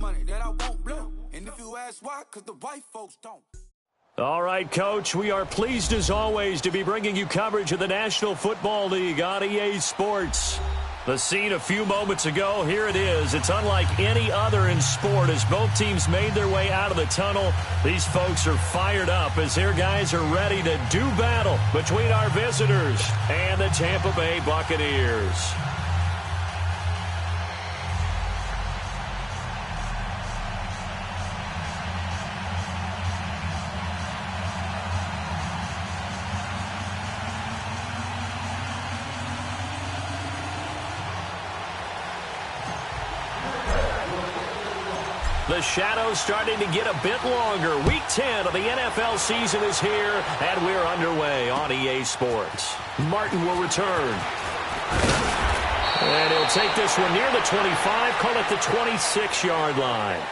money that I won't blow. And if you ask why, because the white folks don't. All right, Coach, we are pleased as always to be bringing you coverage of the National Football League on EA Sports. The scene a few moments ago, here it is. It's unlike any other in sport as both teams made their way out of the tunnel. These folks are fired up as their guys are ready to do battle between our visitors and the Tampa Bay Buccaneers. The shadow's starting to get a bit longer. Week 10 of the NFL season is here, and we're underway on EA Sports. Martin will return. And he'll take this one near the 25, call it the 26-yard line.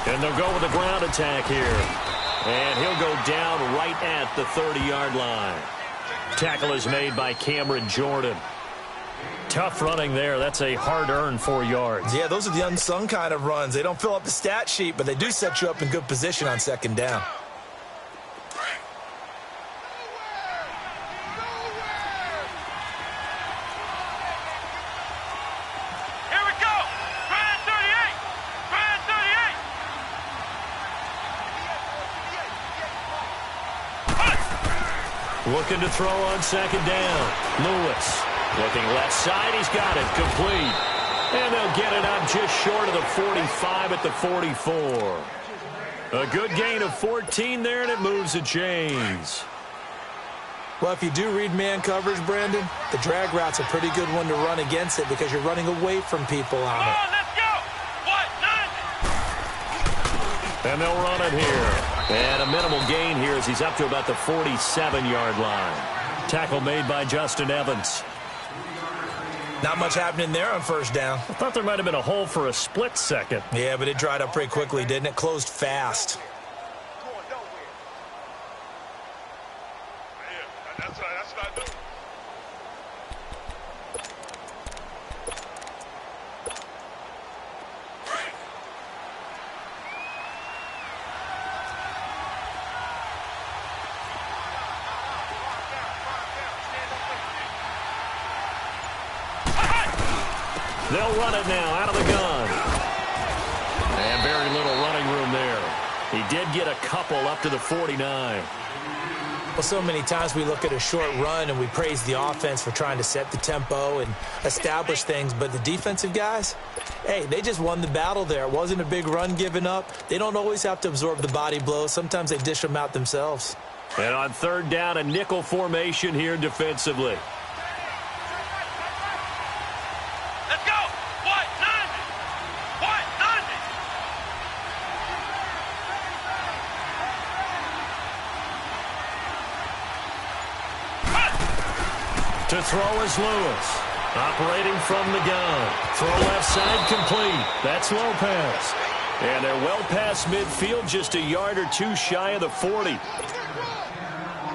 And they'll go with a ground attack here. And he'll go down right at the 30-yard line. Tackle is made by Cameron Jordan. Tough running there. That's a hard-earned 4 yards. Yeah, those are the unsung kind of runs. They don't fill up the stat sheet, but they do set you up in good position on second down. Looking to throw on second down. Lewis looking left side. He's got it. Complete. And they'll get it up just short of the 45 at the 44. A good gain of 14 there, and it moves the chains. Well, if you do read man coverage, Brandon, the drag route's a pretty good one to run against it because you're running away from people on it. And they'll run it here. And a minimal gain here as he's up to about the 47-yard line. Tackle made by Justin Evans. Not much happening there on first down. I thought there might have been a hole for a split second. Yeah, but it dried up pretty quickly, didn't it? Closed fast. That's what I do. They'll run it now out of the gun. And very little running room there. He did get a couple up to the 49. Well, so many times we look at a short run and we praise the offense for trying to set the tempo and establish things, but the defensive guys, hey, they just won the battle there. It wasn't a big run given up. They don't always have to absorb the body blows. Sometimes they dish them out themselves. And on third down, a nickel formation here defensively. To throw is Lewis. Operating from the gun. Throw left side complete. That's Lopez. And they're well past midfield, just a yard or two shy of the 40.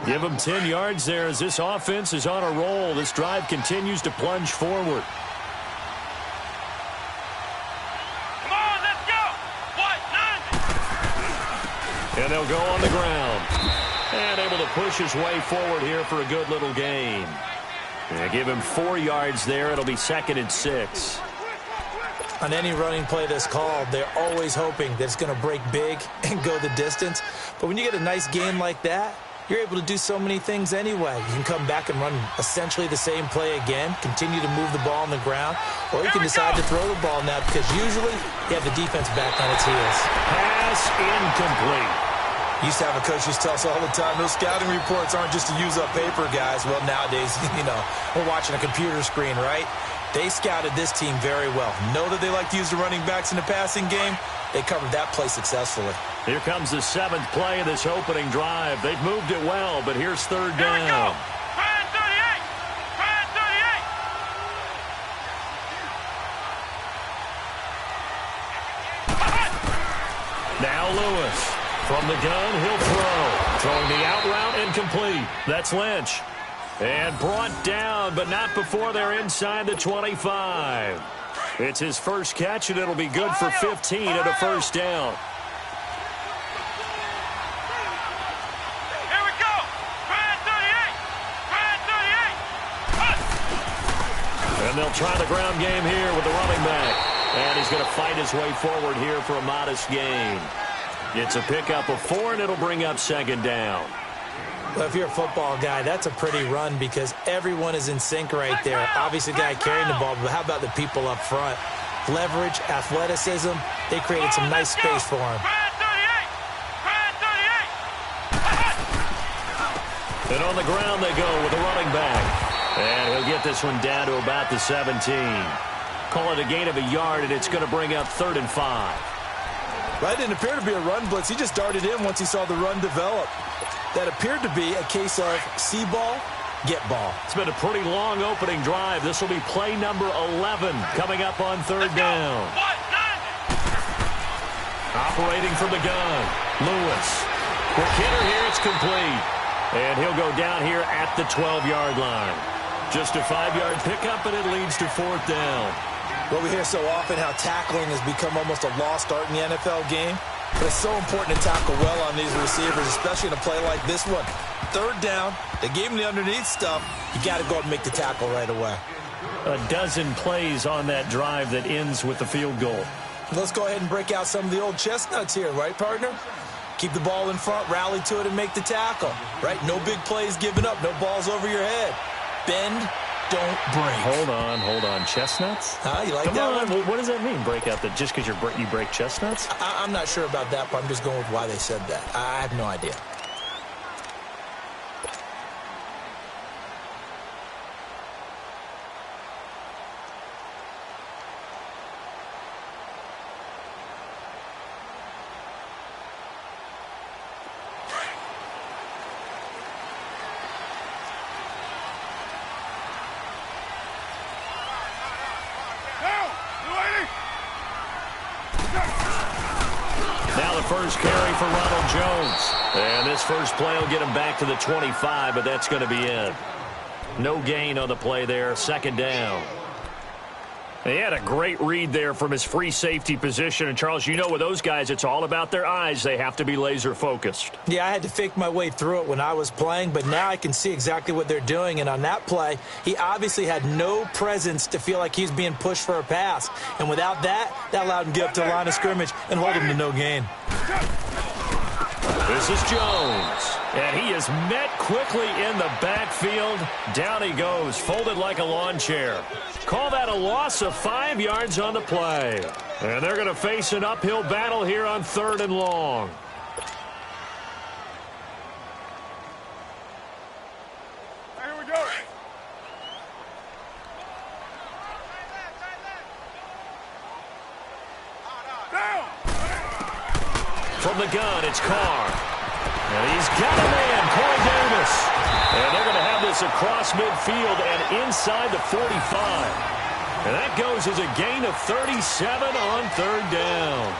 Give them 10 yards there as this offense is on a roll. This drive continues to plunge forward. Come on, let's go. And they'll go on the ground. And able to push his way forward here for a good little gain. And give him 4 yards there. It'll be 2nd and 6. On any running play that's called, they're always hoping that it's going to break big and go the distance. But when you get a nice gain like that, you're able to do so many things anyway. You can come back and run essentially the same play again, continue to move the ball on the ground, or you can decide to throw the ball now because usually you have the defense back on its heels. Pass incomplete. Used to have a coach used to tell us all the time, those scouting reports aren't just to use up paper, guys. Well, nowadays, we're watching a computer screen, right? They scouted this team very well. Know that they like to use the running backs in the passing game. They covered that play successfully. Here comes the 7th play of this opening drive. They've moved it well, but here's third down. Here we go. Try 38. Try 38. Now Lewis. From the gun, he'll throw. Throwing the out route incomplete. That's Lynch. And brought down, but not before they're inside the 25. It's his first catch, and it'll be good for 15 and a first down. Here we go. Try 38. Try 38. And they'll try the ground game here with the running back. And he's going to fight his way forward here for a modest gain. It's a pickup of 4, and it'll bring up 2nd down. Well, if you're a football guy, that's a pretty run because everyone is in sync right there. Obviously, the guy carrying the ball, but how about the people up front? Leverage, athleticism, they created some nice space for him. And on the ground they go with the running back. And he'll get this one down to about the 17. Call it a gain of a yard, and it's going to bring up 3rd and 5. That didn't appear to be a run blitz. He just darted in once he saw the run develop. That appeared to be a case of see ball, get ball. It's been a pretty long opening drive. This will be play number 11 coming up on third down. Operating from the gun, Lewis. Quick hitter here, it's complete. And he'll go down here at the 12-yard line. Just a 5-yard pickup, and it leads to 4th down. Well, we hear so often how tackling has become almost a lost art in the NFL game. But it's so important to tackle well on these receivers, especially in a play like this one. 3rd down, they gave him the underneath stuff. You got to go and make the tackle right away. A dozen plays on that drive that ends with the field goal. Let's go ahead and break out some of the old chestnuts here, right, partner? Keep the ball in front, rally to it, and make the tackle, right? No big plays given up, no balls over your head. Bend, don't break. Hold on. Chestnuts? You like Come that on. one? What does that mean, break out? That just because you break chestnuts? I'm not sure about that, but I'm just going with why they said that. I have no idea. Now the first carry for Ronald Jones. And this first play will get him back to the 25, but that's going to be it. No gain on the play there. 2nd down. He had a great read there from his free safety position. And, Charles, you know with those guys, it's all about their eyes. They have to be laser focused. Yeah, I had to fake my way through it when I was playing, but now I can see exactly what they're doing. And on that play, he obviously had no presence to feel like he's being pushed for a pass. And without that, that allowed him to get up to the line of scrimmage and hold him to no gain. This is Jones. And he is met quickly in the backfield. Down he goes, folded like a lawn chair. Call that a loss of 5 yards on the play. And they're going to face an uphill battle here on 3rd and long. Here we go. Down. From the gun, it's Carr. And he's got a man, Corey Davis. And they're going to have this across midfield and inside the 45. And that goes as a gain of 37 on 3rd down.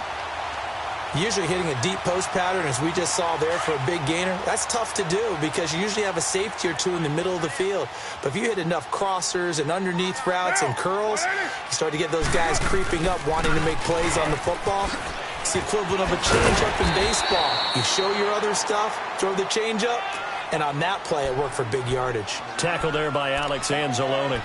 Usually hitting a deep post pattern, as we just saw there for a big gainer, that's tough to do because you usually have a safety or two in the middle of the field. But if you hit enough crossers and underneath routes and curls, you start to get those guys creeping up, wanting to make plays on the football. It's the equivalent of a change-up in baseball. You show your other stuff, throw the change-up, and on that play, it worked for big yardage. Tackle there by Alex Anzalone.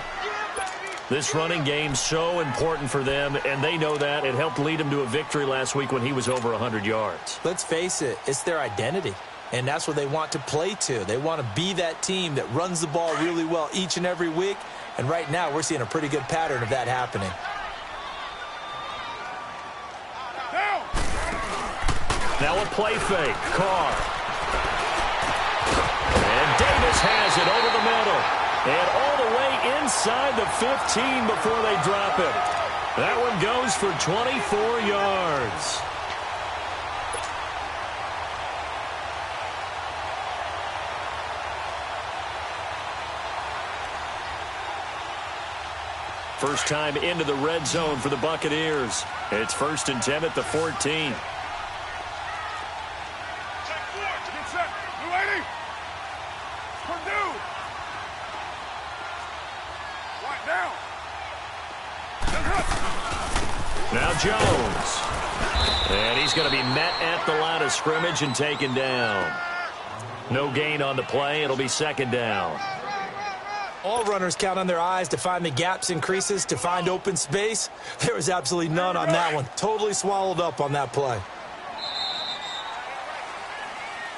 This running game so important for them, and they know that. It helped lead them to a victory last week when he was over 100 yards. Let's face it, it's their identity, and that's what they want to play to. They want to be that team that runs the ball really well each and every week, and right now we're seeing a pretty good pattern of that happening. Now a play fake. Carr. And Davis has it over the middle. And all the way inside the 15 before they drop it. That one goes for 24 yards. First time into the red zone for the Buccaneers. It's 1st and 10 at the 14. Now Jones. And he's going to be met at the line of scrimmage and taken down. No gain on the play. It'll be 2nd down. All runners count on their eyes to find the gaps and creases, to find open space. There was absolutely none on that one. Totally swallowed up on that play.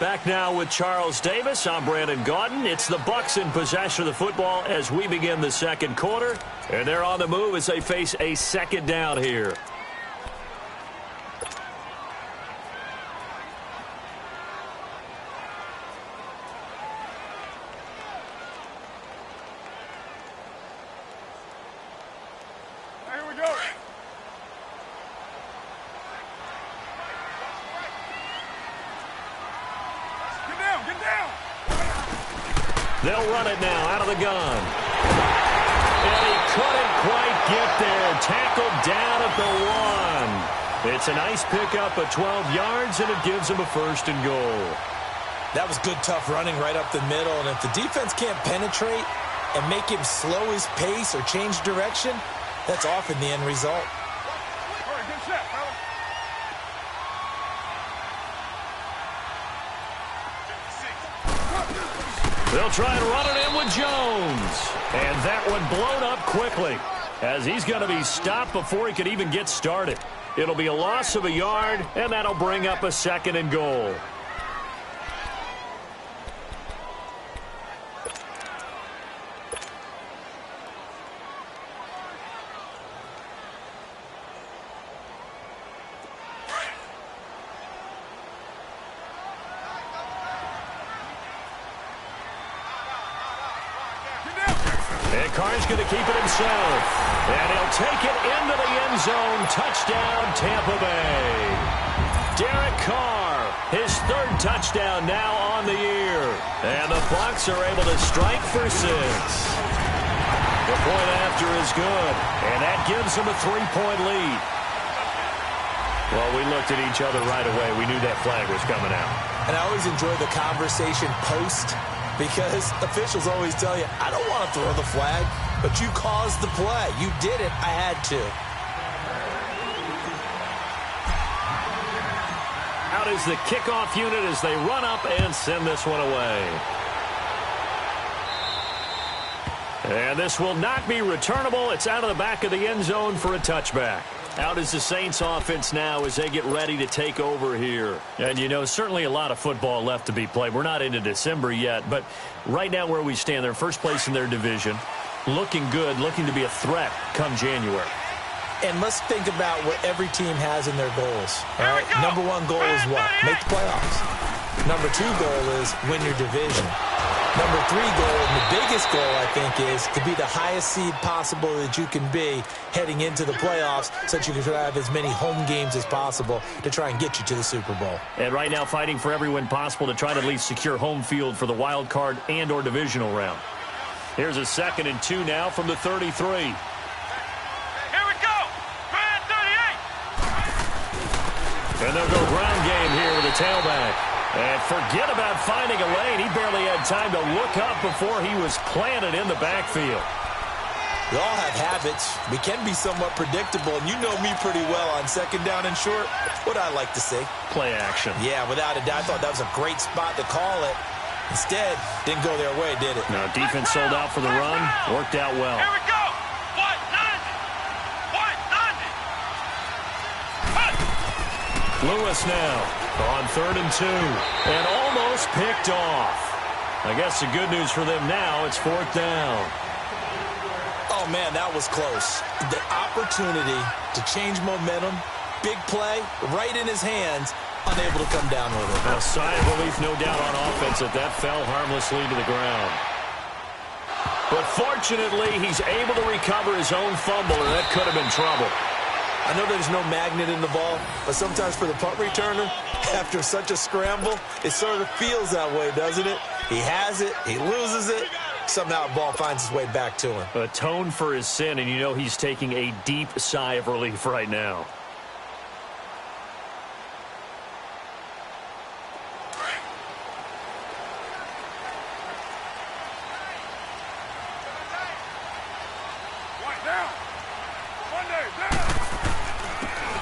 Back now with Charles Davis. I'm Brandon Gaudin. It's the Bucs in possession of the football as we begin the 2nd quarter. And they're on the move as they face a 2nd down here. Here we go. Get down. They'll run it now out of the gun. And he couldn't quite get there. Tackled down at the 1. It's a nice pickup of 12 yards, and it gives him a 1st and goal. That was good, tough running right up the middle, and if the defense can't penetrate and make him slow his pace or change direction, that's often the end result. All right, good set, fella. They'll try and run it in with Jones. And that one blown up quickly, as he's going to be stopped before he could even get started. It'll be a loss of a yard, and that'll bring up a 2nd and goal. And Carr's going to keep it himself. And he'll take it into the end zone. Touchdown, Tampa Bay. Derek Carr, his 3rd touchdown now on the year. And the Bucs are able to strike for 6. The point after is good. And that gives them a 3-point lead. Well, we looked at each other right away. We knew that flag was coming out. And I always enjoy the conversation post, because officials always tell you, I don't want to throw the flag, but you caused the play. You did it. I had to. Out is the kickoff unit as they run up and send this one away. And this will not be returnable. It's out of the back of the end zone for a touchback. Out is the Saints offense now as they get ready to take over here. And, you know, certainly a lot of football left to be played. We're not into December yet, but right now where we stand, they're first place in their division. Looking good, looking to be a threat come January. And let's think about what every team has in their goals. All right? Number 1 goal is what? Make the playoffs. Number 2 goal is win your division. Number 3 goal, and the biggest goal, I think, is to be the highest seed possible that you can be heading into the playoffs, so that you can have as many home games as possible to try and get you to the Super Bowl. And right now fighting for every win possible to try to at least secure home field for the wild card and or divisional round. Here's a 2nd and 2 now from the 33. Here we go. Grand 38. And they'll go ground game here with a tailback. And forget about finding a lane. He barely had time to look up before he was planted in the backfield. We all have habits. We can be somewhat predictable, and you know me pretty well on 2nd down and short. What I like to see. Play action. Yeah, without a doubt. I thought that was a great spot to call it. Instead, didn't go their way, did it? No, defense sold out for the run. Worked out well. Here we go. 190. Lewis now on 3rd and 2. And almost picked off. I guess the good news for them now, it's 4th down. Oh, man, that was close. The opportunity to change momentum, big play, right in his hands, unable to come down with it. A sigh of relief, no doubt, on offense that fell harmlessly to the ground. But fortunately, he's able to recover his own fumble, and that could have been trouble. I know there's no magnet in the ball, but sometimes for the punt returner, after such a scramble, it sort of feels that way, doesn't it? He has it, he loses it, somehow the ball finds its way back to him. Atone for his sin, and you know he's taking a deep sigh of relief right now.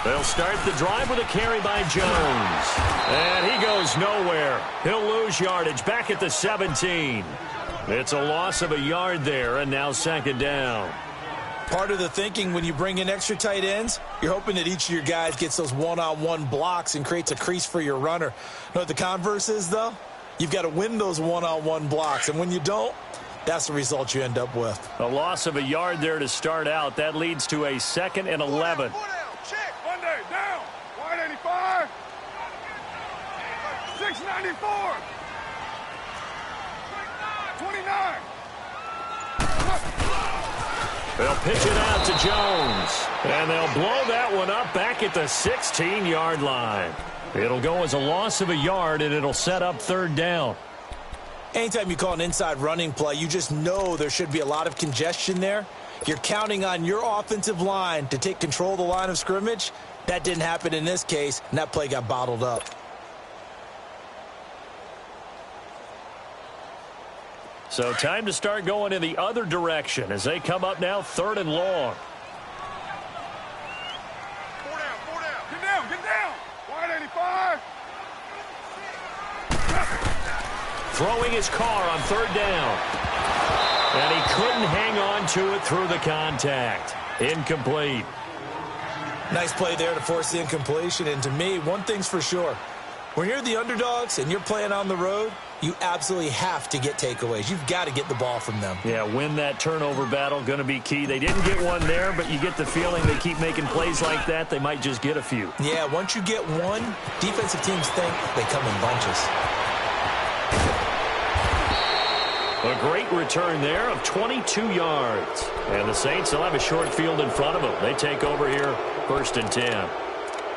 They'll start the drive with a carry by Jones. And he goes nowhere. He'll lose yardage back at the 17. It's a loss of a yard there, and now 2nd down. Part of the thinking when you bring in extra tight ends, you're hoping that each of your guys gets those one-on-one blocks and creates a crease for your runner. Know what the converse is, though? You've got to win those one-on-one blocks, and when you don't, that's the result you end up with. A loss of a yard there to start out. That leads to a 2nd and 11. Check. Monday, down. 185. 694. 29. They'll pitch it out to Jones. And they'll blow that one up back at the 16-yard line. It'll go as a loss of a yard, and it'll set up 3rd down. Anytime you call an inside running play, you just know there should be a lot of congestion there. You're counting on your offensive line to take control of the line of scrimmage. That didn't happen in this case, and that play got bottled up. So time to start going in the other direction as they come up now 3rd and long. 4 down, 4 down. Get down. Wide 85. Throwing his car on 3rd down. And he couldn't hang on to it through the contact. Incomplete. Nice play there to force the incompletion. And to me, one thing's for sure. When you're the underdogs and you're playing on the road, you absolutely have to get takeaways. You've got to get the ball from them. Yeah, win that turnover battle, going to be key. They didn't get one there, but you get the feeling they keep making plays like that, they might just get a few. Yeah, once you get one, defensive teams think they come in bunches. A great return there of 22 yards. And the Saints will have a short field in front of them. They take over here, 1st and 10.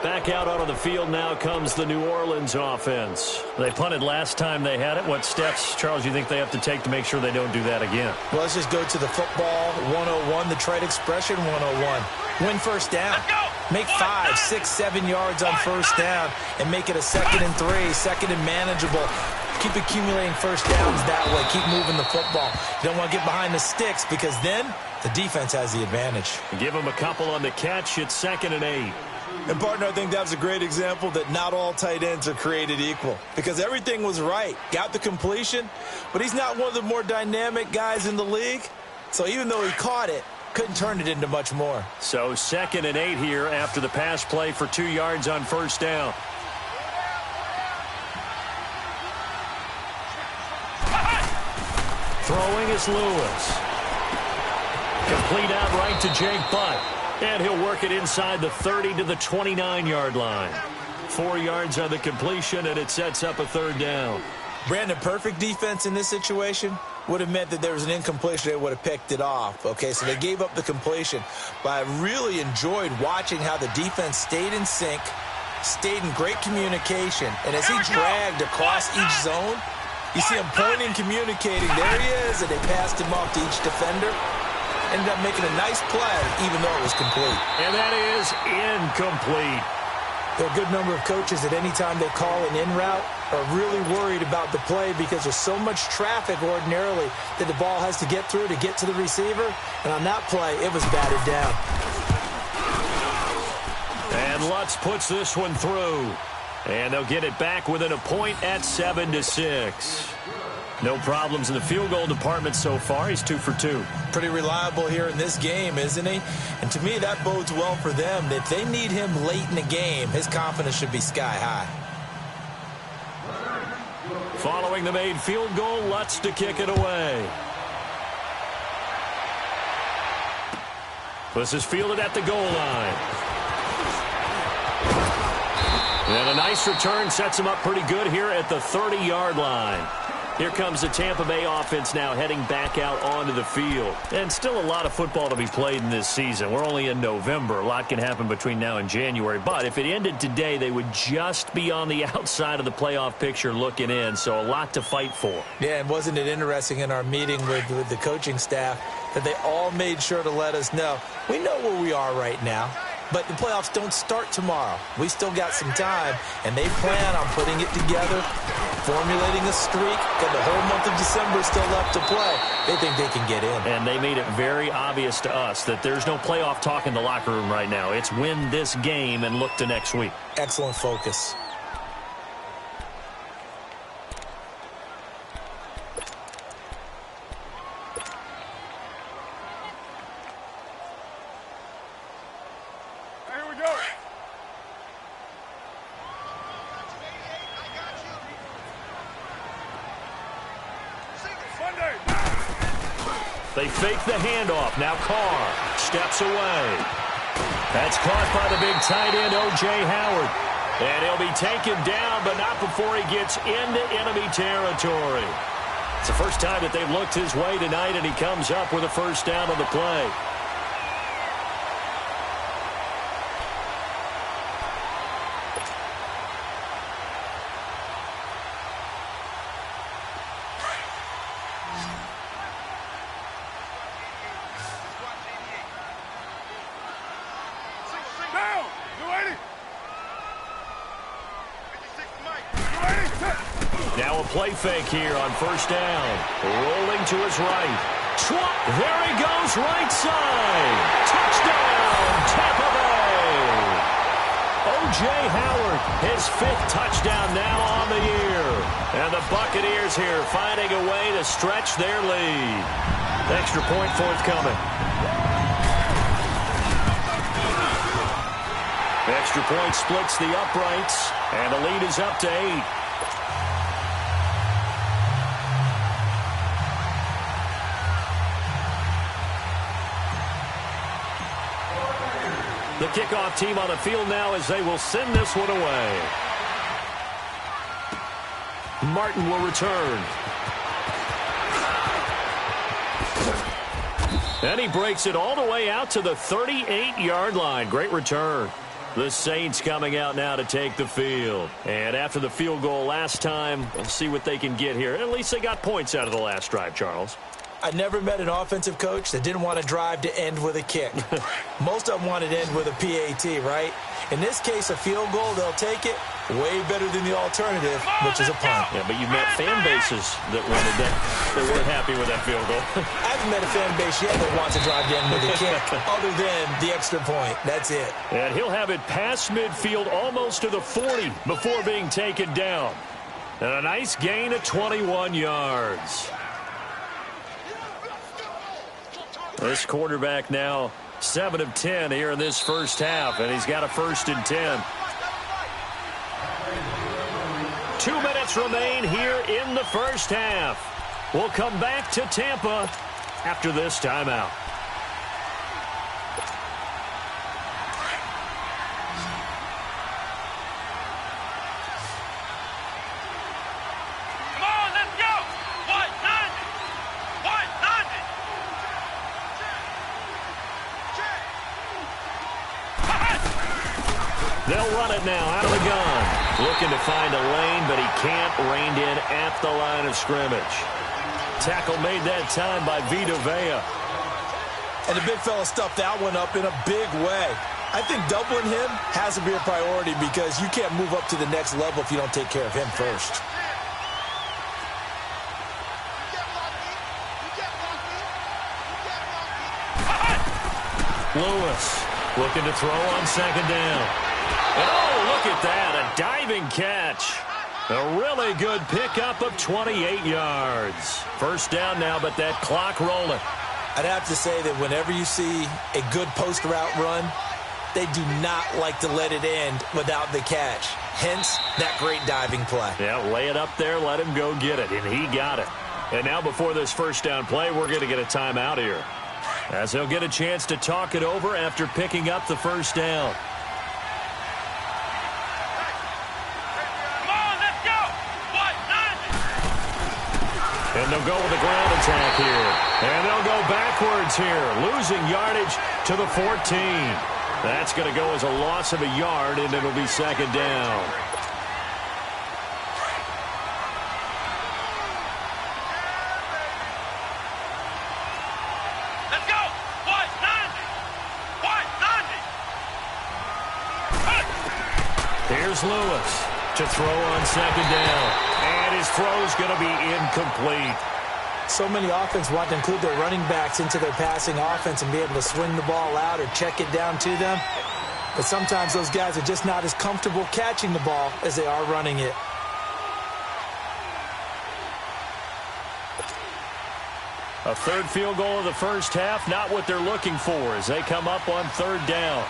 Back out onto the field now comes the New Orleans offense. They punted last time they had it. What steps, Charles, you think they have to take to make sure they don't do that again? Well, let's just go to the football 101, the trade expression 101. Win first down. Make 5, 6, 7 yards on first down and make it a 2nd and 3, 2nd and manageable. Keep accumulating first downs that way. Keep moving the football. You don't want to get behind the sticks because then the defense has the advantage. Give them a couple on the catch. It's 2nd and 8. And, partner, I think that was a great example that not all tight ends are created equal because everything was right. Got the completion, but he's not one of the more dynamic guys in the league. So even though he caught it, couldn't turn it into much more. So 2nd and 8 here after the pass play for 2 yards on first down. Throwing is Lewis. Complete out right to Jake Butt. And he'll work it inside the 30 to the 29-yard line. 4 yards on the completion, and it sets up a 3rd down. Brandon, perfect defense in this situation would have meant that there was an incompletion. They would have picked it off. Okay, so they gave up the completion. But I really enjoyed watching how the defense stayed in sync, stayed in great communication. And as he dragged across each zone, you see him pointing, communicating. There he is, and they passed him off to each defender. Ended up making a nice play, even though it was complete. And that is incomplete. There are a good number of coaches that any time they call an in route are really worried about the play because there's so much traffic ordinarily that the ball has to get through to get to the receiver. And on that play, it was batted down. And Lutz puts this one through. And they'll get it back within a point at 7-6. No problems in the field goal department so far. He's 2 for 2. Pretty reliable here in this game, isn't he? And to me, that bodes well for them. If they need him late in the game, his confidence should be sky high. Following the made field goal, Lutz to kick it away. This is fielded at the goal line. And a nice return sets him up pretty good here at the 30-yard line. Here comes the Tampa Bay offense now heading back out onto the field. And still a lot of football to be played in this season. We're only in November. A lot can happen between now and January. But if it ended today, they would just be on the outside of the playoff picture looking in. So a lot to fight for. Yeah, and wasn't it interesting in our meeting with the coaching staff that they all made sure to let us know, we know where we are right now. But the playoffs don't start tomorrow. We still got some time, and they plan on putting it together, formulating a streak. Got the whole month of December still left to play. They think they can get in. And they made it very obvious to us that there's no playoff talk in the locker room right now. It's win this game and look to next week. Excellent focus. They fake the handoff. Now Carr steps away. That's caught by the big tight end, O.J. Howard. And he'll be taken down, but not before he gets into enemy territory. It's the first time that they've looked his way tonight, and he comes up with a first down on the play. Down! 280! Now a play fake here on first down. Rolling to his right. There he goes, right side. Touchdown, Tampa Bay. O.J. Howard, his 5th touchdown now on the year. And the Buccaneers here finding a way to stretch their lead. Extra point forthcoming. Extra point splits the uprights, and the lead is up to 8. The kickoff team on the field now as they will send this one away. Martin will return. And he breaks it all the way out to the 38-yard line. Great return. The Saints coming out now to take the field. And after the field goal last time, let's see what they can get here. At least they got points out of the last drive, Charles. I never met an offensive coach that didn't want to drive to end with a kick. Most of them wanted to end with a PAT, right? In this case, a field goal, they'll take it. Way better than the alternative, which is a punt. Yeah, but you've met fan bases that wanted that. They weren't happy with that field goal. I haven't met a fan base yet that wants to drive to end with a kick, other than the extra point. That's it. And he'll have it past midfield almost to the 40 before being taken down. And a nice gain of 21 yards. This quarterback now 7 of 10 here in this first half, and he's got a 1st and 10. 2 minutes remain here in the first half. We'll come back to Tampa after this timeout. Come on, let's go! 190! 190! They'll run it now out of the gun. Looking to find a lane, but he can't. Reined in at the line of scrimmage. Tackle made that time by Vita Vea. And the big fella stuffed that one up in a big way. I think doubling him has to be a priority because you can't move up to the next level if you don't take care of him first. Lewis looking to throw on 2nd down. Oh, look at that, a diving catch. A really good pickup of 28 yards. 1st down now, but that clock rolling. I'd have to say that whenever you see a good post route run, they do not like to let it end without the catch. Hence, that great diving play. Yeah, lay it up there, let him go get it, and he got it. And now before this 1st down play, we're going to get a timeout here, as they'll get a chance to talk it over after picking up the 1st down. And they'll go with a ground attack here. And they'll go backwards here, losing yardage to the 14. That's going to go as a loss of a yard, and it'll be 2nd down. Let's go! 190! 190! Here's Lewis to throw on 2nd down. And his throw's going to be incomplete. So many offense want to include their running backs into their passing offense and be able to swing the ball out or check it down to them. But sometimes those guys are just not as comfortable catching the ball as they are running it. A 3rd field goal of the first half, not what they're looking for as they come up on 3rd down.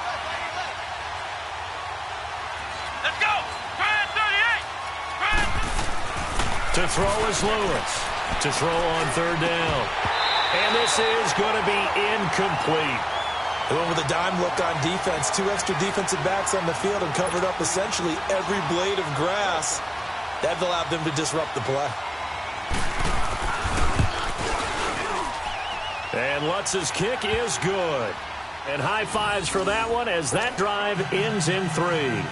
Let's go! Grand 38! To throw is Lewis. To throw on 3rd down. And this is going to be incomplete. They went with a dime look on defense. 2 extra defensive backs on the field and covered up essentially every blade of grass. That allowed them to disrupt the play. And Lutz's kick is good. And high fives for that one as that drive ends in 3.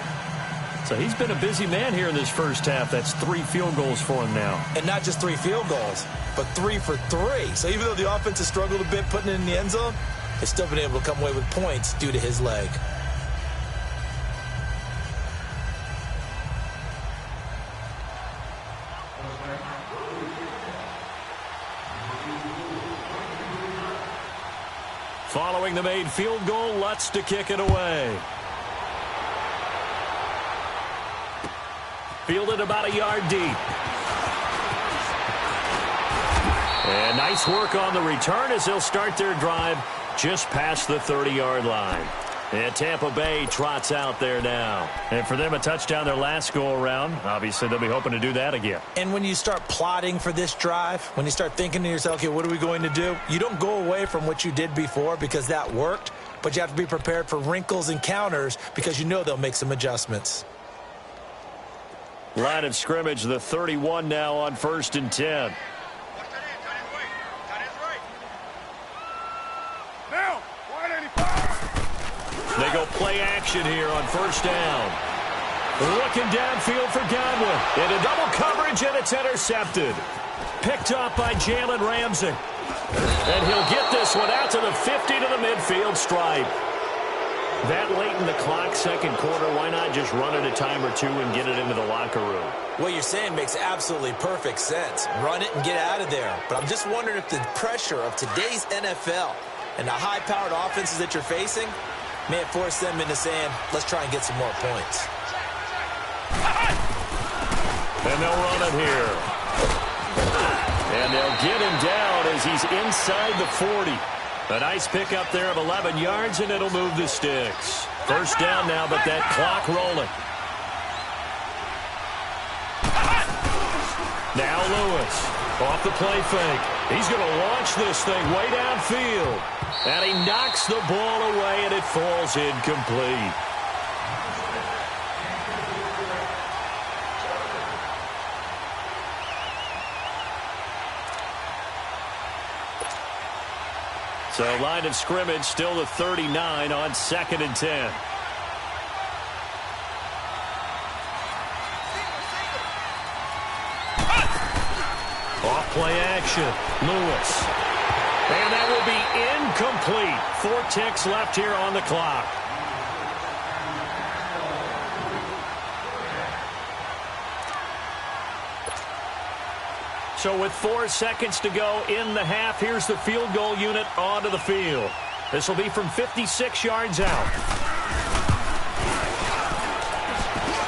So he's been a busy man here in this first half. That's 3 field goals for him now. And not just 3 field goals, but 3 for 3. So even though the offense has struggled a bit putting it in the end zone, they've still been able to come away with points due to his leg. Following the made field goal, Lutz to kick it away. Fielded about a yard deep. And nice work on the return as they'll start their drive just past the 30-yard line. And Tampa Bay trots out there now. And for them, a touchdown their last go-around. Obviously, they'll be hoping to do that again. And when you start plotting for this drive, when you start thinking to yourself, okay, what are we going to do? You don't go away from what you did before because that worked, but you have to be prepared for wrinkles and counters because you know they'll make some adjustments. Line of scrimmage, the 31 now on 1st and 10. They go play action here on 1st down. Looking downfield for Godwin. Into double coverage, and it's intercepted. Picked up by Jalen Ramsey. And he'll get this one out to the 50 to the midfield stripe. That late in the clock, second quarter, why not just run it a time or two and get it into the locker room? What you're saying makes absolutely perfect sense. Run it and get out of there. But I'm just wondering if the pressure of today's NFL and the high-powered offenses that you're facing may have forced them into saying, let's try and get some more points. And they'll run it here. And they'll get him down as he's inside the 40. A nice pickup there of 11 yards, and it'll move the sticks. 1st down now, but that clock rolling. Now Lewis off the play fake. He's going to launch this thing way downfield. And he knocks the ball away, and it falls incomplete. So line of scrimmage still the 39 on 2nd and 10. Off play action. Lewis. And that will be incomplete. 4 ticks left here on the clock. So with 4 seconds to go in the half, here's the field goal unit onto the field. This will be from 56 yards out.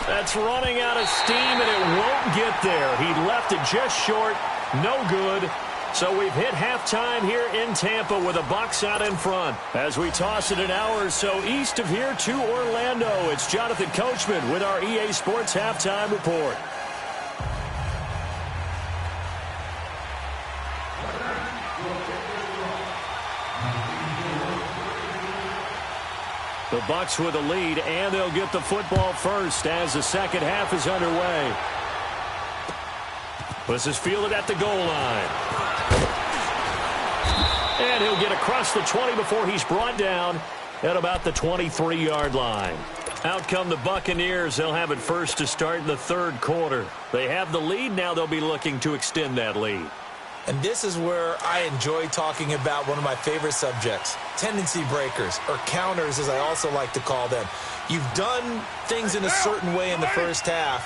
That's running out of steam, and it won't get there. He left it just short. No good. So we've hit halftime here in Tampa with the Bucs out in front. As we toss it an hour or so east of here to Orlando, it's Jonathan Coachman with our EA Sports Halftime Report. The Bucs with a lead, and they'll get the football first as the second half is underway. This is fielded at the goal line. And he'll get across the 20 before he's brought down at about the 23-yard line. Out come the Buccaneers. They'll have it first to start in the 3rd quarter. They have the lead. Now they'll be looking to extend that lead. And this is where I enjoy talking about one of my favorite subjects, tendency breakers, or counters as I also like to call them. You've done things in a certain way in the first half,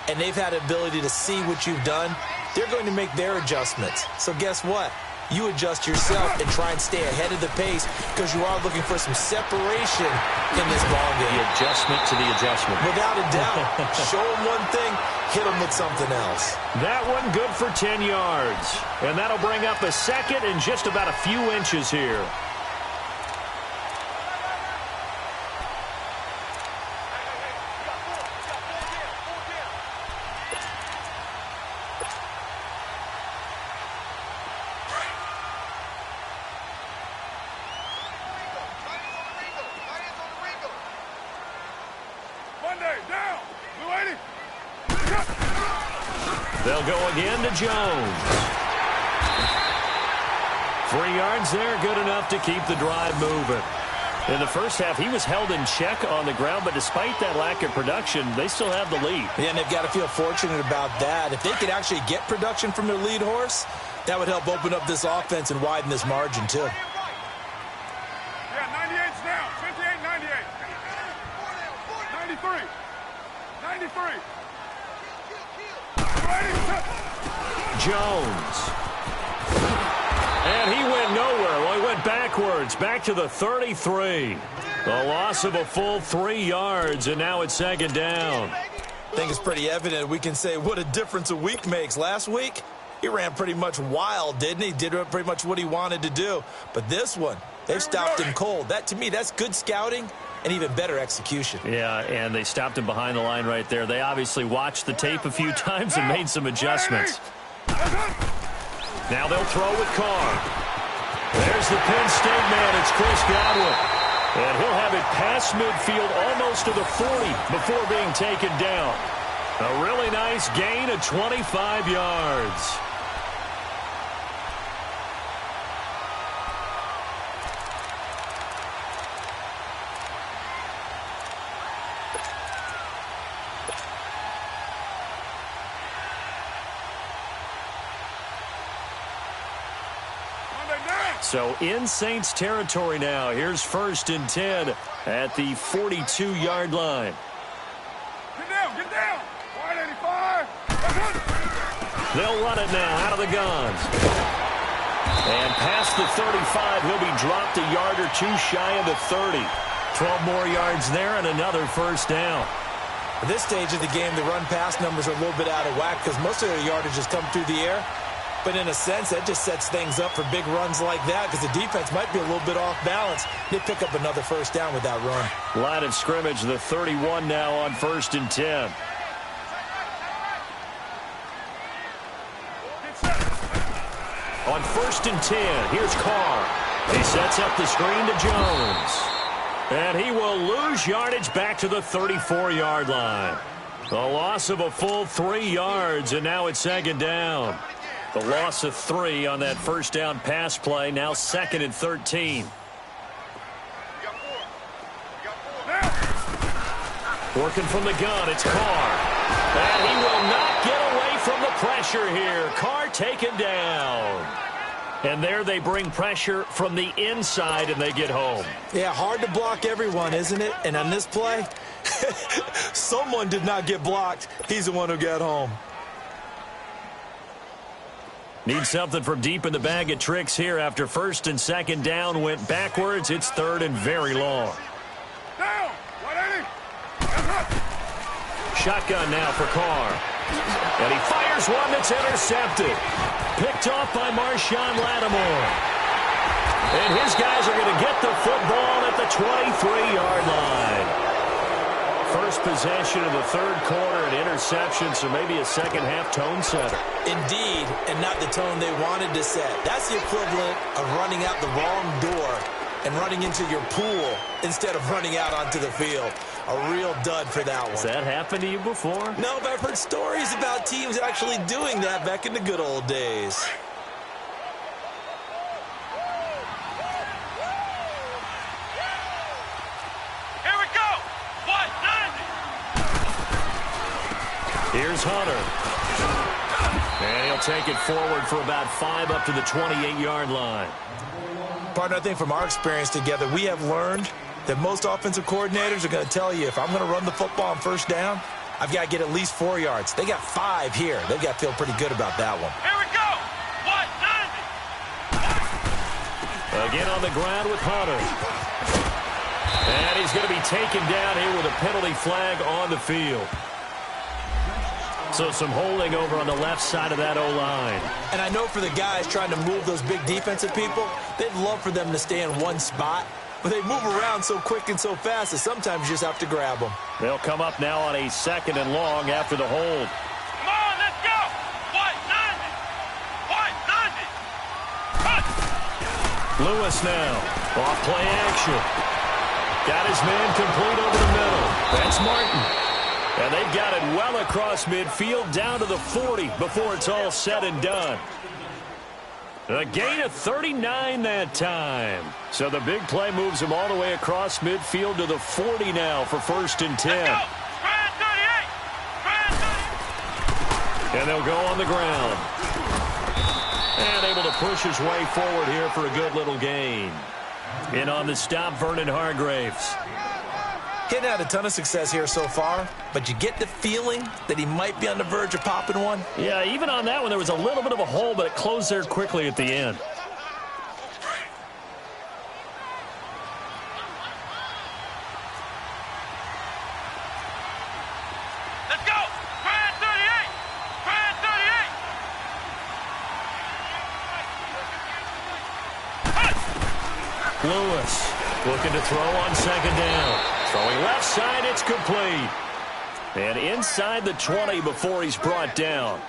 and they've had the ability to see what you've done. They're going to make their adjustments. So guess what? You adjust yourself and try and stay ahead of the pace because you are looking for some separation in this ballgame. The adjustment to the adjustment. Without a doubt. Show them one thing, hit them with something else. That one good for 10 yards. And that'll bring up a second and just about a few inches here. They'll go again to Jones. 3 yards there, good enough to keep the drive moving. In the first half, he was held in check on the ground, but despite that lack of production, they still have the lead. Yeah, and they've got to feel fortunate about that. If they could actually get production from their lead horse, that would help open up this offense and widen this margin, too. Yeah, 98's down. 58, 98. 93. 93. Jones. And he went nowhere. Well, he went went backwards, back to the 33. The loss of a full 3 yards, and now it's second down. I think it's pretty evident we can say what a difference a week makes. Last week, he ran pretty much wild, didn't he? Did pretty much what he wanted to do. But this one, they've stopped him cold. That, to me, that's good scouting and even better execution. Yeah, and they stopped him behind the line right there. They obviously watched the tape a few times and made some adjustments. Now they'll throw with Carr. There's the Penn State man. It's Chris Godwin. And he'll have it past midfield almost to the 40 before being taken down. A really nice gain of 25 yards. So in Saints territory now. Here's 1st and 10 at the 42-yard line. Get down, get down. 185. They'll run it now out of the guns. And past the 35, he'll be dropped a yard or two shy of the 30. 12 more yards there and another first down. At this stage of the game, the run-pass numbers are a little bit out of whack because most of their yardage has come through the air. But in a sense, that just sets things up for big runs like that because the defense might be a little bit off balance. They pick up another first down with that run. Line of scrimmage, the 31 now on 1st and 10. On 1st and 10, here's Carr. He sets up the screen to Jones. And he will lose yardage back to the 34-yard line. The loss of a full 3 yards, and now it's second down. The loss of 3 on that first down pass play, now 2nd and 13. Working from the gun, it's Carr. And he will not get away from the pressure here. Carr taken down. And there they bring pressure from the inside, and they get home. Yeah, hard to block everyone, isn't it? And on this play, someone did not get blocked. He's the one who got home. Need something from deep in the bag of tricks here after 1st and 2nd down went backwards. It's 3rd and very long. Down. 180. Shotgun now for Carr. And he fires one that's intercepted. Picked off by Marshawn Lattimore. And his guys are going to get the football at the 23-yard line. First possession of the 3rd quarter, an interception, so maybe a second-half tone setter. Indeed, and not the tone they wanted to set. That's the equivalent of running out the wrong door and running into your pool instead of running out onto the field. A real dud for that one. Has that happened to you before? No, but I've heard stories about teams actually doing that back in the good old days. Here's Hunter. And he'll take it forward for about 5 up to the 28-yard line. Partner, I think from our experience together, we have learned that most offensive coordinators are going to tell you, if I'm going to run the football on first down, I've got to get at least 4 yards. They got 5 here. They've got to feel pretty good about that one. Here we go. 190. Again on the ground with Hunter. And he's going to be taken down here with a penalty flag on the field. So some holding over on the left side of that O-line. And I know for the guys trying to move those big defensive people, they'd love for them to stay in one spot. But they move around so quick and so fast that sometimes you just have to grab them. They'll come up now on a 2nd and long after the hold. Come on, let's go. 190. 190. Lewis now. Off play action. Got his man complete over the middle. That's Martin. And they've got it well across midfield down to the 40 before it's all said and done. A gain of 39 that time. So the big play moves him all the way across midfield to the 40 now for 1st and 10. And they'll go on the ground. And able to push his way forward here for a good little gain. In on the stop, Vernon Hargraves. He hadn't had a ton of success here so far, but you get the feeling that he might be on the verge of popping one. Yeah, even on that one, there was a little bit of a hole, but it closed there quickly at the end. Lewis looking to throw on second down. Throwing left side, it's complete. And inside the 20 before he's brought down.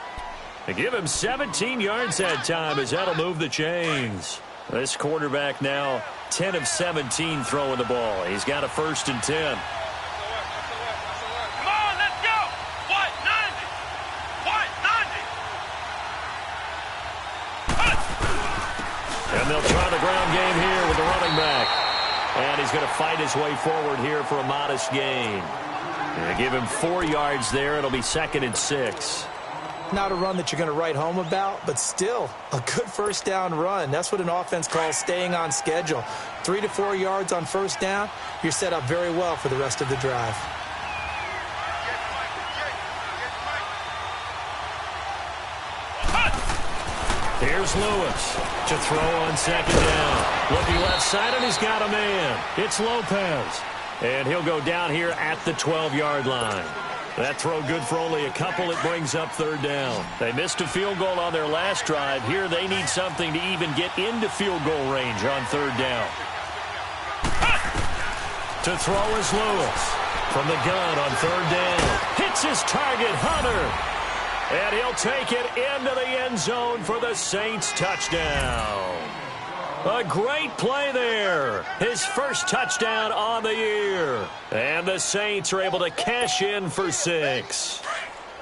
They give him 17 yards that time as that'll move the chains. This quarterback now 10 of 17 throwing the ball. He's got a 1st and 10. Come on, let's go. What? 90. What? 90. And they'll try the ground game here with the running back. And he's going to fight his way forward here for a modest gain. They give him 4 yards there. It'll be 2nd and 6. Not a run that you're going to write home about, but still a good 1st down run. That's what an offense calls staying on schedule. 3 to 4 yards on 1st down, you're set up very well for the rest of the drive. Here's Lewis to throw on 2nd down. Looking left side, and he's got a man. It's Lopez. And he'll go down here at the 12-yard line. That throw good for only a couple. It brings up 3rd down. They missed a field goal on their last drive. Here they need something to even get into field goal range on 3rd down. To throw is Lewis. From the gun on 3rd down. Hits his target, Hunter. And he'll take it into the end zone for the Saints touchdown. A great play there. His 1st touchdown on the year. And the Saints are able to cash in for 6.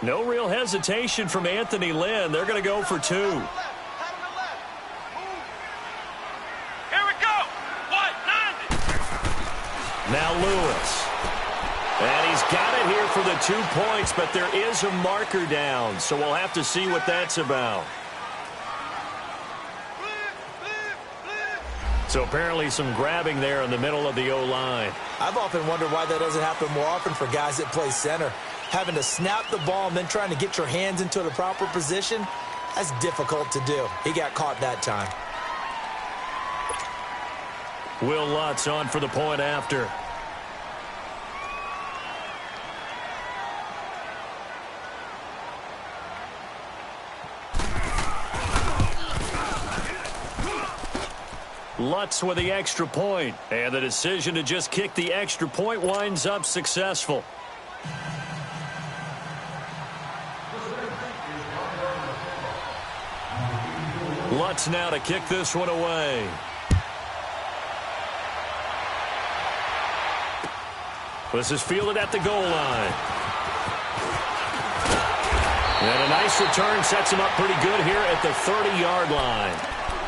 No real hesitation from Anthony Lynn. They're going to go for 2. Here we go. What? 90. Now Lewis. And he's got it here for the 2 points, but there is a marker down, so we'll have to see what that's about. So apparently some grabbing there in the middle of the O-line. I've often wondered why that doesn't happen more often for guys that play center. Having to snap the ball and then trying to get your hands into the proper position, that's difficult to do. He got caught that time. Will Lutz on for the point after. Lutz with the extra point, and the decision to just kick the extra point winds up successful. Lutz now to kick this one away. This is fielded at the goal line. And a nice return sets him up pretty good here at the 30-yard line.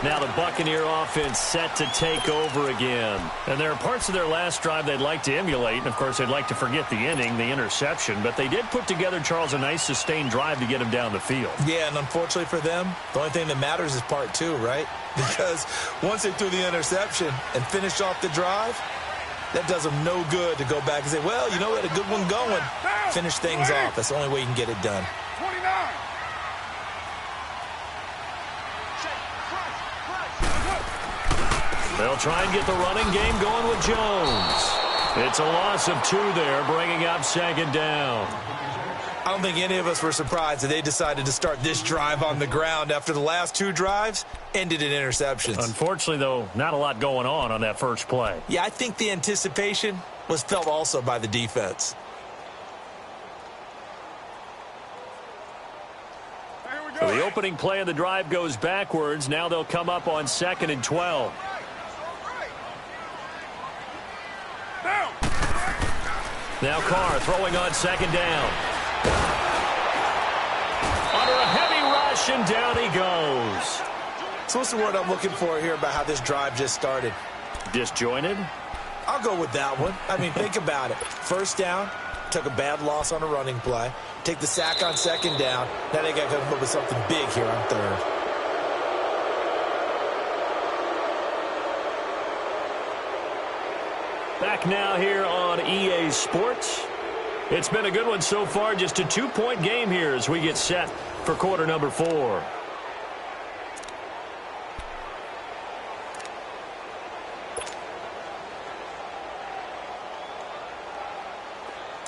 Now the Buccaneer offense set to take over again. And there are parts of their last drive they'd like to emulate. And, of course, they'd like to forget the inning, the interception. But they did put together, Charles, a nice sustained drive to get him down the field. Yeah, and unfortunately for them, the only thing that matters is part 2, right? Because once they threw the interception and finished off the drive, that does them no good to go back and say, well, you know, we had a good one going. Finish things off. That's the only way you can get it done. 29. They'll try and get the running game going with Jones. It's a loss of 2 there, bringing up 2nd down. I don't think any of us were surprised that they decided to start this drive on the ground after the last 2 drives ended in interceptions. Unfortunately, though, not a lot going on that first play. Yeah, I think the anticipation was felt also by the defense. So the opening play of the drive goes backwards. Now they'll come up on 2nd and 12. Now Carr throwing on 2nd down. Under a heavy rush, and down he goes. So what's the word I'm looking for here about how this drive just started? Disjointed? I'll go with that one. I mean, think about it. 1st down, took a bad loss on a running play. Take the sack on 2nd down. Now they got to come up with something big here on 3rd. Back now here on EA Sports. It's been a good one so far. Just a 2-point game here as we get set for quarter number 4.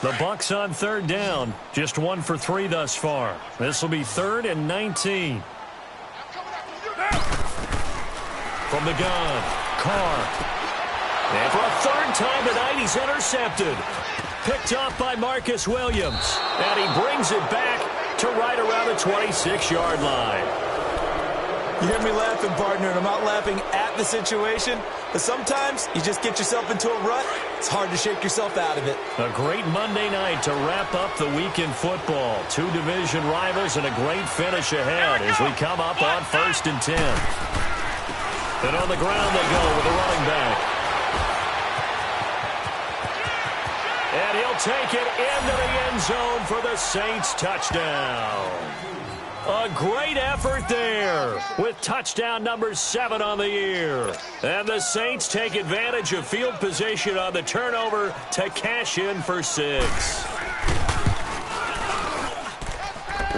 The Bucs on 3rd down. Just 1 for 3 thus far. This will be 3rd and 19. From the gun, Carr And for a third time tonight, he's intercepted. Picked off by Marcus Williams. And he brings it back to right around the 26-yard line. You hear me laughing, partner, and I'm not laughing at the situation, but sometimes you just get yourself into a rut. It's hard to shake yourself out of it. A great Monday night to wrap up the week in football. Two division rivals and a great finish ahead as we come up on 1st and 10. And on the ground they go with the running back. And he'll take it into the end zone for the Saints touchdown. A great effort there with touchdown number 7 on the year. And the Saints take advantage of field position on the turnover to cash in for 6.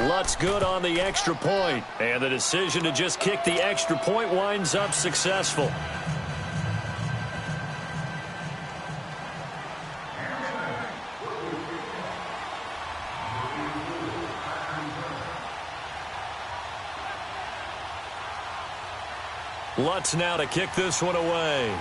Lutz good on the extra point. And the decision to just kick the extra point winds up successful. Lutz now to kick this one away.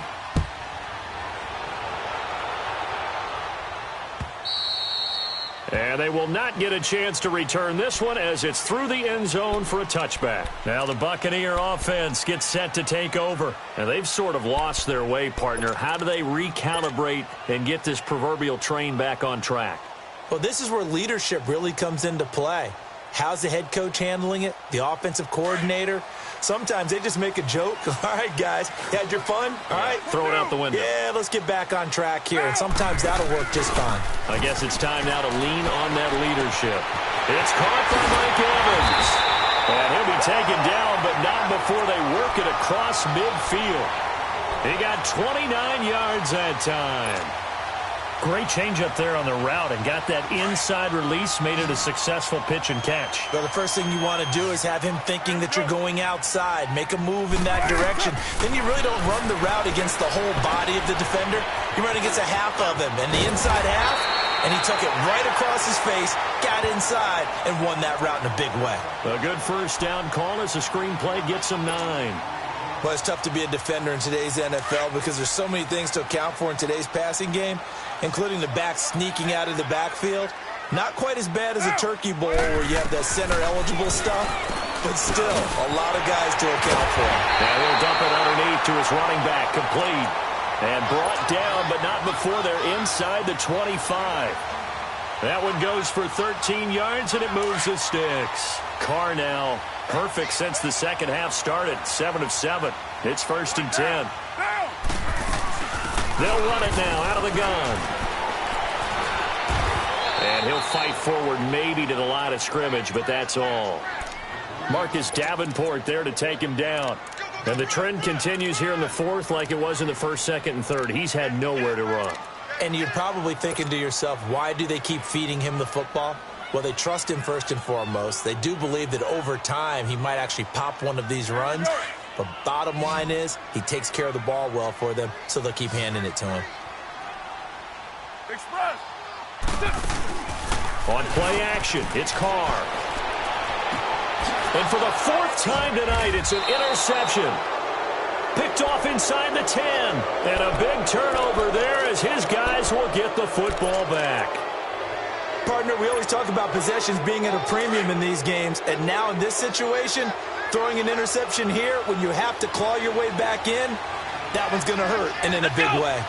And they will not get a chance to return this one as it's through the end zone for a touchback. Now the Buccaneer offense gets set to take over. And they've sort of lost their way, partner. How do they recalibrate and get this proverbial train back on track? Well, this is where leadership really comes into play. How's the head coach handling it? The offensive coordinator? Sometimes they just make a joke. All right, guys, you had your fun? All right. Throw it out the window. Yeah, let's get back on track here. And sometimes that'll work just fine. I guess it's time now to lean on that leadership. It's caught by Mike Evans. And he'll be taken down, but not before they work it across midfield. He got 29 yards that time. Great change up there on the route and got that inside release, made it a successful pitch and catch. Well, the first thing you want to do is have him thinking that you're going outside, make a move in that direction. Then you really don't run the route against the whole body of the defender. You run against a half of him, and the inside half, and he took it right across his face, got inside, and won that route in a big way. A good first down call as the screenplay gets him 9. Well, it's tough to be a defender in today's NFL because there's so many things to account for in today's passing game, including the back sneaking out of the backfield. Not quite as bad as a turkey bowl where you have the center-eligible stuff, but still a lot of guys to account for. Now he'll dump it underneath to his running back, complete. And brought down, but not before they're inside the 25. That one goes for 13 yards, and it moves the sticks. Carr now perfect since the second half started. 7 of 7. It's 1st and 10. They'll run it now out of the gun. And he'll fight forward maybe to the line of scrimmage, but that's all. Marcus Davenport there to take him down. And the trend continues here in the 4th like it was in the 1st, 2nd, and 3rd. He's had nowhere to run. And you're probably thinking to yourself, why do they keep feeding him the football? Well, they trust him first and foremost. They do believe that over time he might actually pop one of these runs. But bottom line is he takes care of the ball well for them, so they'll keep handing it to him. Express. On play action, it's Carr. And for the 4th time tonight, it's an interception. Picked off inside the 10. And a big turnover there as his guys will get the football back. Partner, we always talk about possessions being at a premium in these games. And now in this situation, throwing an interception here when you have to claw your way back in, that one's going to hurt, and in a big way.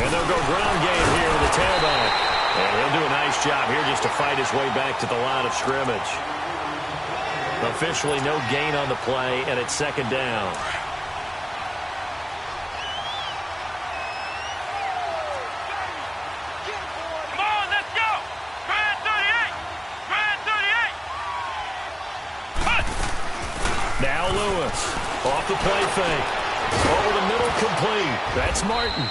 And they'll go ground game here with the tailback. And he'll do a nice job here just to fight his way back to the line of scrimmage. Officially no gain on the play, and it's 2nd down. Come on, let's go. Grand 38. Grand 38. Now Lewis off the play fake. Over the middle, complete. That's Martin.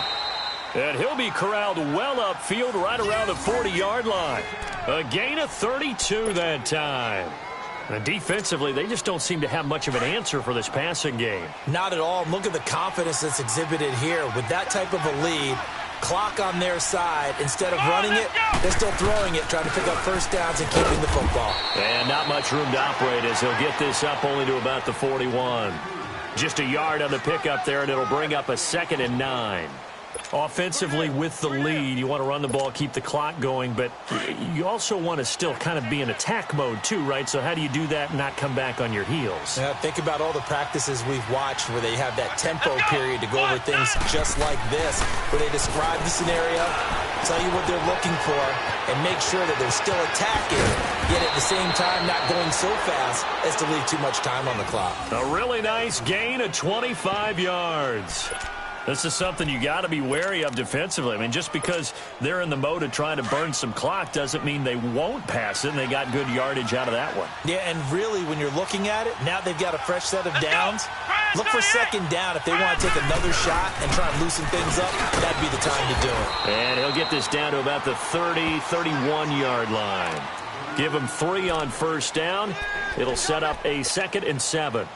And he'll be corralled well upfield right around the 40-yard line. A gain of 32 that time. And defensively, they just don't seem to have much of an answer for this passing game. Not at all. Look at the confidence that's exhibited here. With that type of a lead, clock on their side, instead of running it, they're still throwing it, trying to pick up first downs and keeping the football. And not much room to operate as he'll get this up only to about the 41. Just a yard on the pickup there, and it'll bring up a 2nd and 9. Offensively with the lead, you want to run the ball, keep the clock going, but you also want to still kind of be in attack mode too, right? So how do you do that and not come back on your heels? Yeah, think about all the practices we've watched where they have that tempo period to go over things just like this, where they describe the scenario, tell you what they're looking for, and make sure that they're still attacking, yet at the same time not going so fast as to leave too much time on the clock. A really nice gain of 25 yards. This is something you got to be wary of defensively. I mean, just because they're in the mode of trying to burn some clock doesn't mean they won't pass it, and they got good yardage out of that one. Yeah, and really, when you're looking at it, now they've got a fresh set of downs. Look for 2nd down if they want to take another shot and try and loosen things up. That'd be the time to do it. And he'll get this down to about the 30, 31-yard line. Give him 3 on 1st down. It'll set up a 2nd and 7.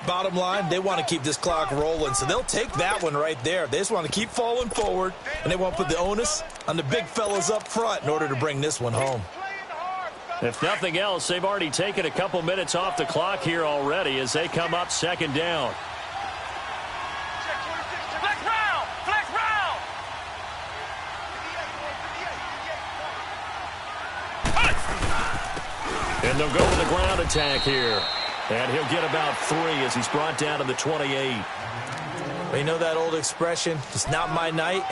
Bottom line, they want to keep this clock rolling, so they'll take that one right there. They just want to keep falling forward, and they want to put the onus on the big fellas up front in order to bring this one home. If nothing else, they've already taken a couple minutes off the clock here already as they come up 2nd down. Flex round! Flex round! And they'll go with the ground attack here. And he'll get about 3 as he's brought down to the 28. You know that old expression, it's not my night?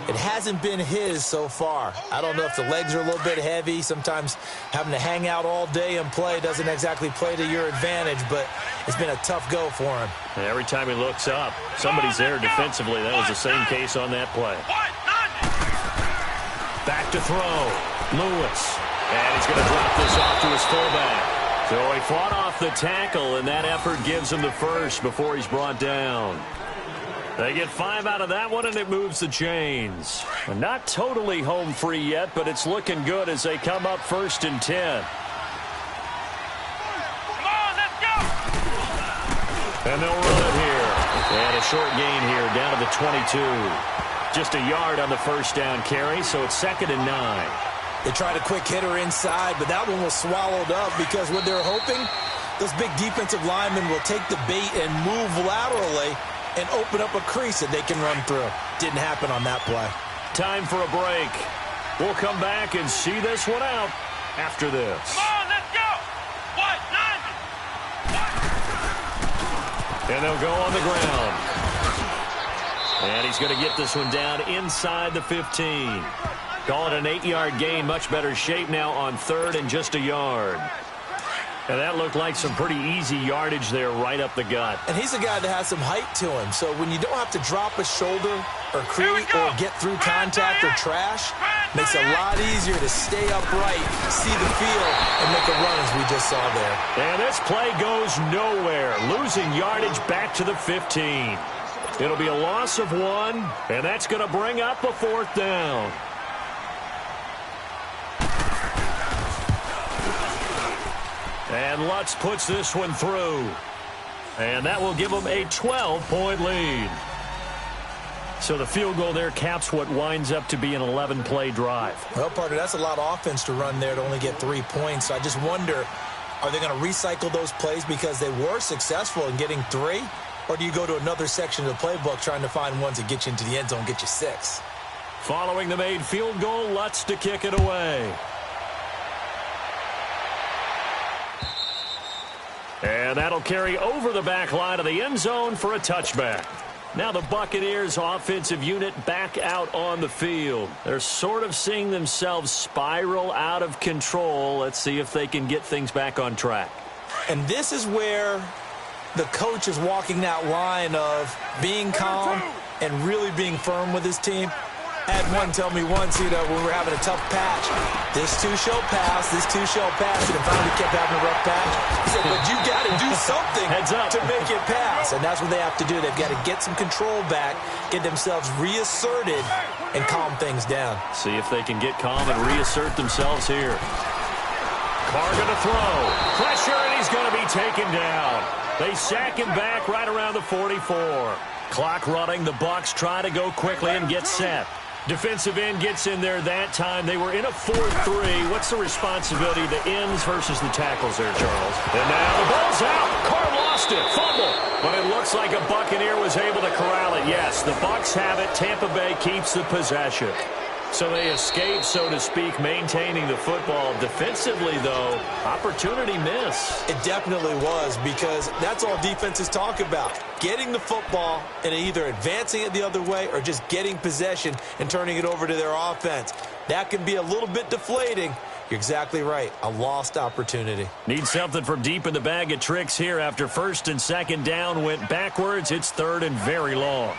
It hasn't been his so far. I don't know if the legs are a little bit heavy. Sometimes having to hang out all day and play doesn't exactly play to your advantage, but it's been a tough go for him. And every time he looks up, somebody's there defensively. That was the same case on that play. Back to throw. Lewis. And he's going to drop this off to his fullback. So he fought off the tackle, and that effort gives him the first before he's brought down. They get 5 out of that one, and it moves the chains. Not totally home free yet, but it's looking good as they come up 1st and 10. Come on, let's go! And they'll run it here. And a short gain here down to the 22. Just a yard on the 1st down carry, so it's 2nd and 9. They tried a quick hitter inside, but that one was swallowed up because what they're hoping, those big defensive linemen will take the bait and move laterally and open up a crease that they can run through. Didn't happen on that play. Time for a break. We'll come back and see this one out after this. Come on, let's go! What? None! And they'll go on the ground. And he's going to get this one down inside the 15. Call it an 8-yard gain. Much better shape now on 3rd and just a yard. And that looked like some pretty easy yardage there right up the gut. And he's a guy that has some height to him. So when you don't have to drop a shoulder or create or get through contact or trash, makes it a lot easier to stay upright, see the field, and make a run as we just saw there. And this play goes nowhere. Losing yardage back to the 15. It'll be a loss of 1, and that's going to bring up a 4th down. And Lutz puts this one through. And that will give them a 12-point lead. So the field goal there caps what winds up to be an 11-play drive. Well, partner, that's a lot of offense to run there to only get 3 points. So I just wonder, are they going to recycle those plays because they were successful in getting 3? Or do you go to another section of the playbook trying to find ones that get you into the end zone, get you 6? Following the made field goal, Lutz to kick it away. And that'll carry over the back line of the end zone for a touchback. Now the Buccaneers offensive unit back out on the field. They're sort of seeing themselves spiral out of control. Let's see if they can get things back on track. And this is where the coach is walking that line of being calm and really being firm with his team. I had one tell me once, when we're having a tough patch, this too shall pass, this too shall pass, and finally kept having a rough patch. He said, but you got to do something to make it pass, and that's what they have to do. They've got to get some control back, get themselves reasserted, and calm things down. See if they can get calm and reassert themselves here. Carr going to throw. Pressure, and he's going to be taken down. They sack him back right around the 44. Clock running. The Bucs try to go quickly and get set. Defensive end gets in there that time. They were in a 4-3. What's the responsibility of the ends versus the tackles there, Charles? And now the ball's out. Carr lost lost it. Fumble. But it looks like a Buccaneer was able to corral it. Yes, the Bucs have it. Tampa Bay keeps the possession. So they escape, so to speak, maintaining the football. Defensively, though, opportunity miss. It definitely was, because that's all defenses talk about. Getting the football and either advancing it the other way or just getting possession and turning it over to their offense. That can be a little bit deflating. You're exactly right. A lost opportunity. Need something from deep in the bag of tricks here. After first and second down went backwards, it's third and very long.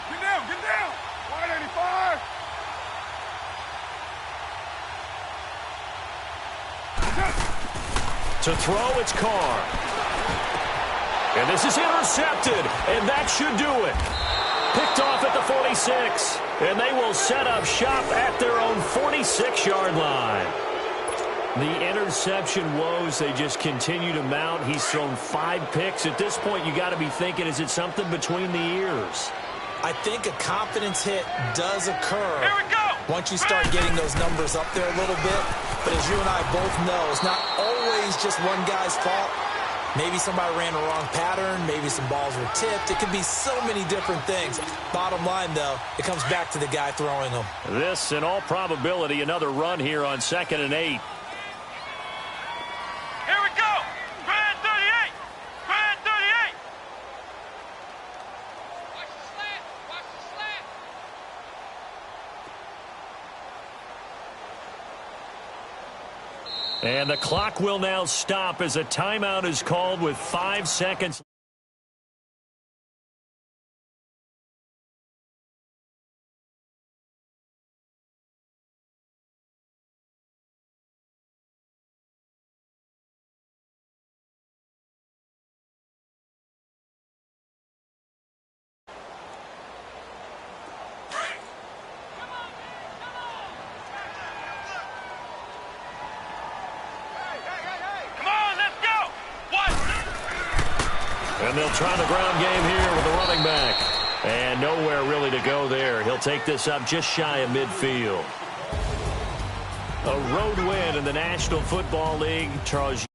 Get down, get down. Wide 85. To throw, it's Carr. And this is intercepted, and that should do it. Picked off at the 46, and they will set up shop at their own 46-yard line. The interception woes, they just continue to mount. He's thrown 5 picks. At this point, you got to be thinking, is it something between the ears? I think a confidence hit does occur. Here we go. Once you start getting those numbers up there a little bit. But as you and I both know, it's not always just one guy's fault. Maybe somebody ran a wrong pattern. Maybe some balls were tipped. It could be so many different things. Bottom line, though, it comes back to the guy throwing them. This, in all probability, another run here on 2nd and 8. Here we go. Grand 38. Grand 38. Watch the slant. Watch the slant. And the clock will now stop as a timeout is called with 5 seconds. And they'll try the ground game here with the running back. And nowhere really to go there. He'll take this up just shy of midfield. A road win in the National Football League. Charles